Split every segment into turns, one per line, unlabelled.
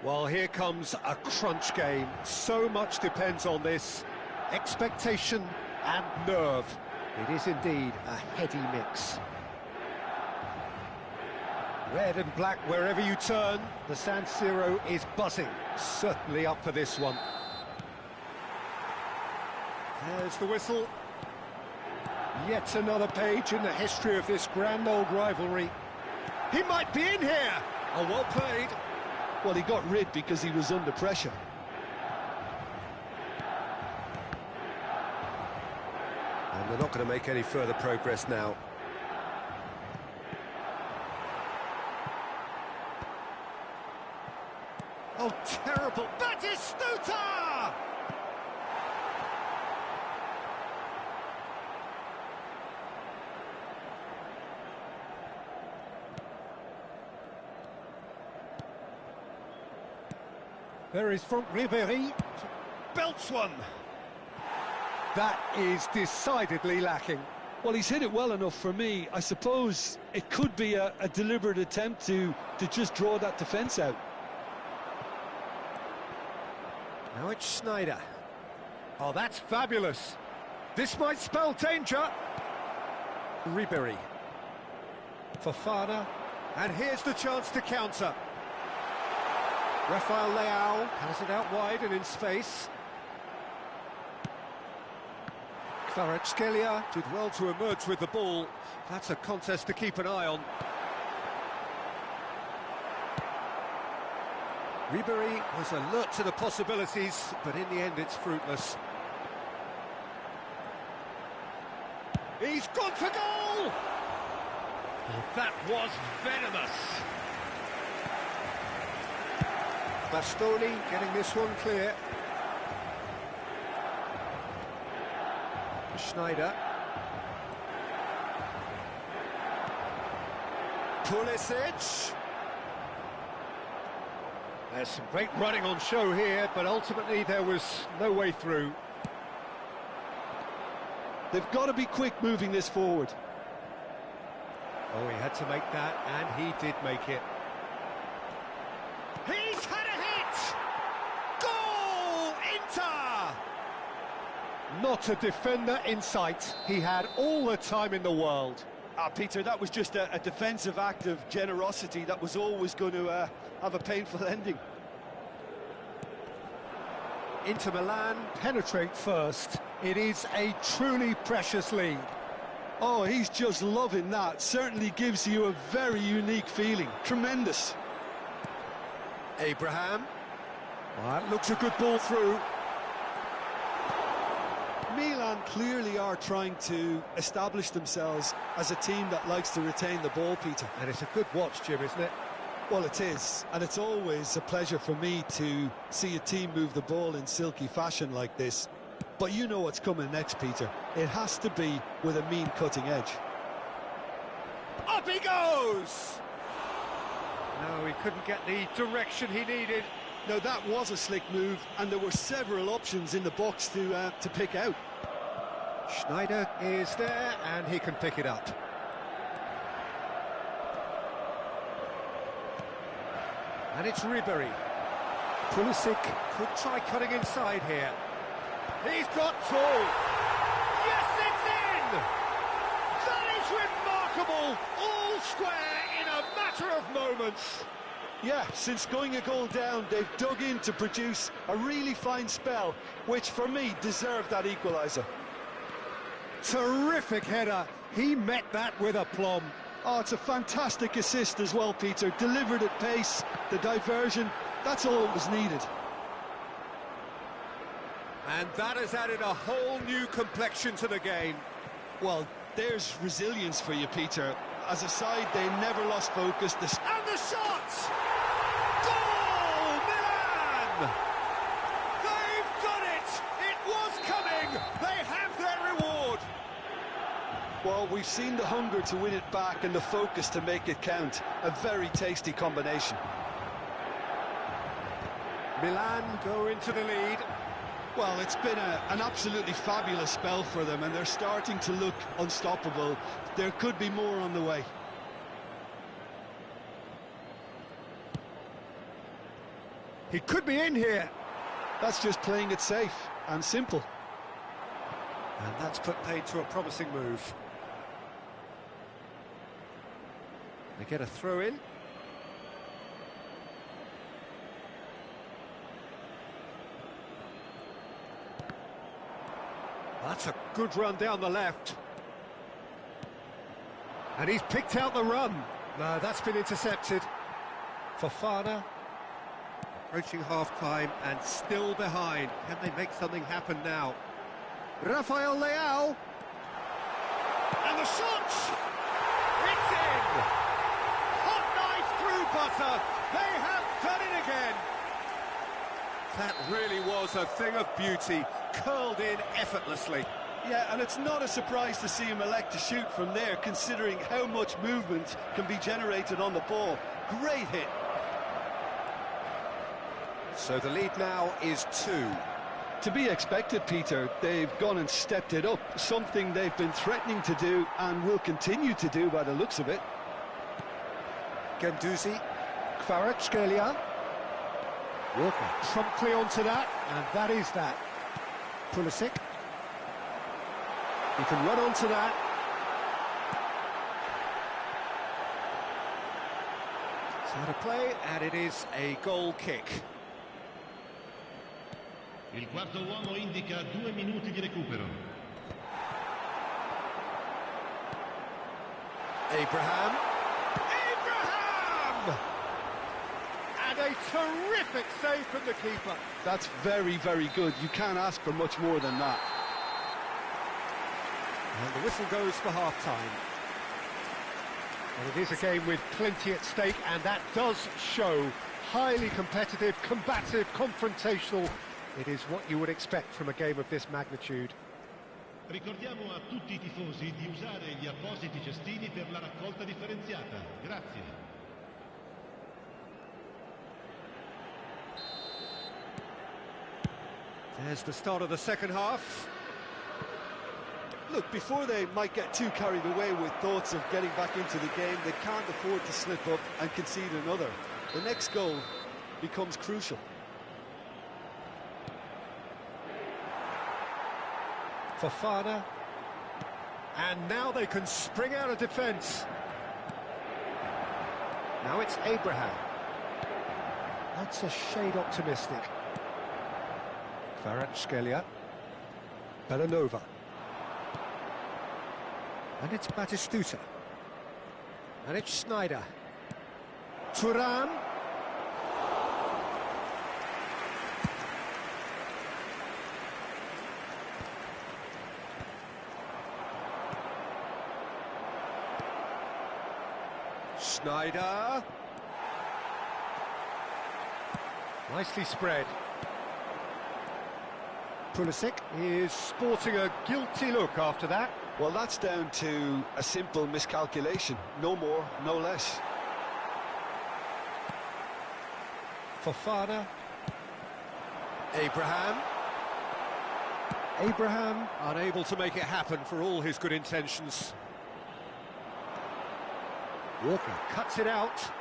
Well, here comes a crunch game. So much depends on this. Expectation and nerve. It is indeed a heady mix. Red and black wherever you turn. The San Siro is buzzing. Certainly up for this one. There's the whistle. Yet another page in the history of this grand old rivalry. He might be in here! Oh, well played.
Well, he got rid because he was under pressure.
And they're not going to make any further progress now. Oh, terrible! Batistuta! There is from Ribéry. Belts one. That is decidedly lacking.
Well, he's hit it well enough for me. I suppose it could be a deliberate attempt to just draw that defence out.
Now it's Schneider. Oh, that's fabulous. This might spell danger. Ribéry. Fofana. And here's the chance to counter. Rafael Leao has it out wide and in space. Kvaratskhelia did well to emerge with the ball. That's a contest to keep an eye on. Ribéry was alert to the possibilities, but in the end it's fruitless. He's gone for goal! Oh, that was venomous. Bastoni getting this one clear. Schneider. Pulisic. There's some great running on show here, but ultimately there was no way through.
They've got to be quick moving this forward.
Oh, he had to make that, and he did make it. He's had a hit! Goal! Inter! Not a defender in sight. He had all the time in the world.
Peter, that was just a defensive act of generosity that was always going to have a painful ending.
Inter Milan penetrate first. It is a truly precious lead.
Oh, he's just loving that. Certainly gives you a very unique feeling. Tremendous.
Abraham. Well, that looks a good ball through.
Milan clearly are trying to establish themselves as a team that likes to retain the ball, Peter.
And it's a good watch, Jim, isn't it?
Well, it is. And it's always a pleasure for me to see a team move the ball in silky fashion like this. But you know what's coming next, Peter. It has to be with a mean cutting edge.
Up he goes! No, he couldn't get the direction he needed.
Now, that was a slick move, and there were several options in the box to pick out.
Schneider is there, and he can pick it up. And it's Ribéry. Pulisic could try cutting inside here. He's got through. Yes, it's in! That is remarkable! All square in a matter of moments.
Yeah, since going a goal down, they've dug in to produce a really fine spell, which for me deserved that equaliser.
Terrific header. He met that with aplomb.
Oh, it's a fantastic assist as well, Peter. Delivered at pace, the diversion, that's all that was needed.
And that has added a whole new complexion to the game.
Well, there's resilience for you, Peter. As a side, they never lost focus.
And the shot! Goal, Milan! They've done it! It was coming! They have their reward!
Well, we've seen the hunger to win it back and the focus to make it count. A very tasty combination.
Milan go into the lead.
Well, it's been an absolutely fabulous spell for them, and they're starting to look unstoppable. There could be more on the way.
He could be in here.
That's just playing it safe and simple.
And that's put paid to a promising move. They get a throw in. That's a good run down the left. And he's picked out the run. No, that's been intercepted. Fofana approaching half-time and still behind. Can they make something happen now? Rafael Leao. And the shot! It's in! Hot knife through butter. They have done it again. That really was a thing of beauty, curled in effortlessly.
Yeah, and it's not a surprise to see him elect to shoot from there, considering how much movement can be generated on the ball. Great hit.
So the lead now is 2.
To be expected, Peter. They've gone and stepped it up, something they've been threatening to do and will continue to do by the looks of it.
Guendouzi, Kvaratskhelia. Walker promptly onto that, and that is that. Pulisic. He can run onto that. It's out of play, and it is a goal kick.
Il quarto uomo indica 2 minuti di recupero.
Abraham. And a terrific save from the keeper.
That's very, very good. You can't ask for much more than that.
And the whistle goes for half-time. And it is a game with plenty at stake, and that does show highly competitive, combative, confrontational. It is what you would expect from a game of this magnitude.
Ricordiamo a tutti i tifosi di usare gli appositi cestini per la raccolta differenziata. Grazie.
There's the start of the second half.
Look, before they might get too carried away with thoughts of getting back into the game, they can't afford to slip up and concede another. The next goal becomes crucial.
Fofana. And now they can spring out of defence. Now it's Abraham. That's a shade optimistic. Kvaratskhelia. Belanova. And it's Batistuta. And it's Snyder. Thuram. Snyder. Nicely spread. Pulisic is sporting a guilty look after that.
Well, that's down to a simple miscalculation. No more, no less.
Fofana. Abraham. Abraham unable to make it happen for all his good intentions. Walker cuts it out.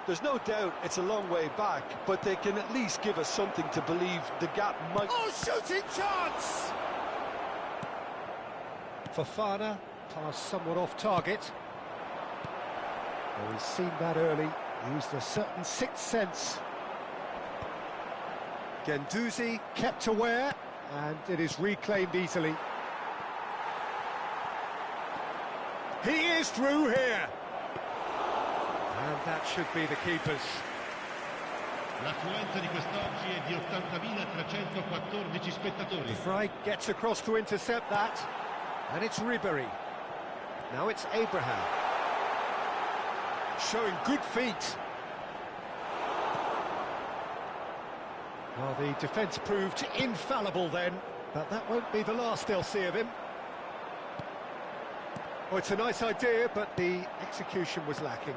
There's no doubt it's a long way back, but they can at least give us something to believe the gap might...
Oh, shooting chance! Fofana, pass somewhat off target. Oh, he's seen that early, used a certain sixth sense. Guendouzi kept aware, and it is reclaimed easily. He is through here! And that should be the keepers.
L'affluenza di quest'oggi è di 80.314 spettatori.
Fry gets across to intercept that. And it's Ribery. Now it's Abraham. Showing good feet. Well, the defence proved infallible then, but that won't be the last they'll see of him. Oh, it's a nice idea, but the execution was lacking.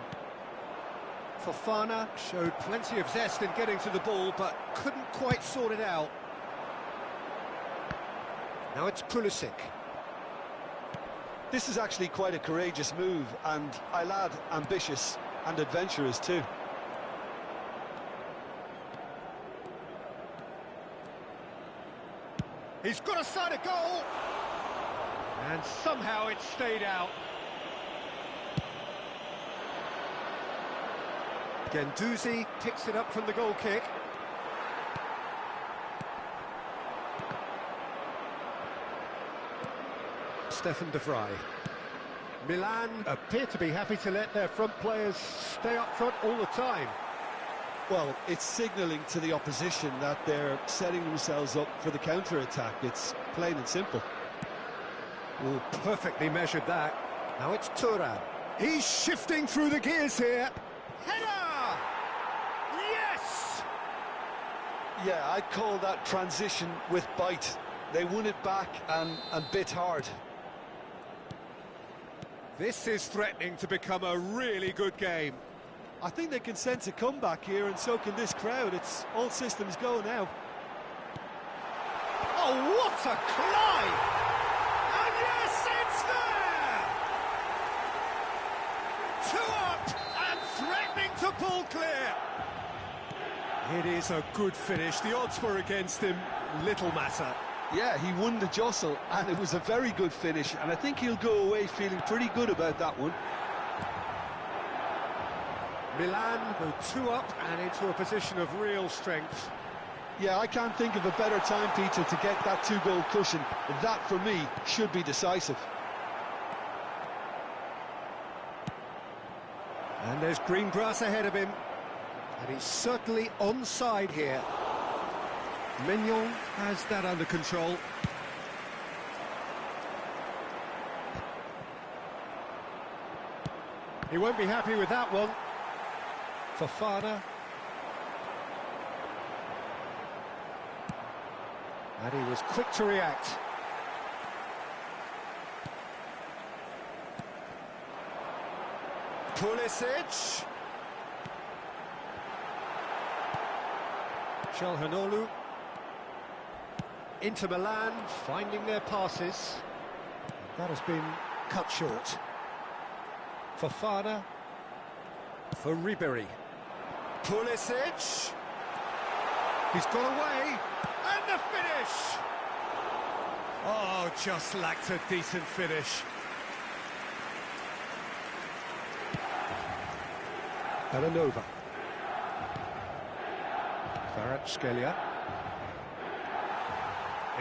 Fofana showed plenty of zest in getting to the ball, but couldn't quite sort it out. Now it's Pulisic.
This is actually quite a courageous move, and I'll add ambitious and adventurous too.
He's got a side of goal. And somehow it stayed out. Guendouzi picks it up from the goal kick. Stefan de Vrij. Milan appear to be happy to let their front players stay up front all the time.
Well, it's signalling to the opposition that they're setting themselves up for the counter-attack. It's plain and simple.
Oh, perfectly measured that. Now it's Thuram. He's shifting through the gears here. Header! Yes!
Yeah, I'd call that transition with bite. They won it back and bit hard.
This is threatening to become a really good game.
I think they can sense a comeback here, and so can this crowd. It's all systems go now.
Oh, what a climb! And yes, it's there! 2 up and threatening to pull clear. It is a good finish. The odds were against him. Little matter.
Yeah, he won the jostle, and it was a very good finish, and I think he'll go away feeling pretty good about that one.
Milan go 2 up and into a position of real strength.
Yeah, I can't think of a better time, Peter, to get that 2-goal cushion. That, for me, should be decisive.
And there's green grass ahead of him. And he's certainly onside here. Mignon has that under control. He won't be happy with that one. Fofana. And he was quick to react. Pulisic. Çalhanoğlu. Inter Milan finding their passes. That has been cut short. Fofana for Ribery. Pulisic. He's got away. And the finish! Oh, just lacked a decent finish. Belanova. Kvaratskhelia.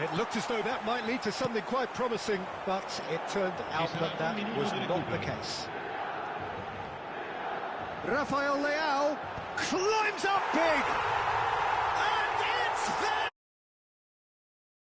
It looked as though that might lead to something quite promising, but it turned out that that was not the case. Rafael Leao climbs up big, and it's there!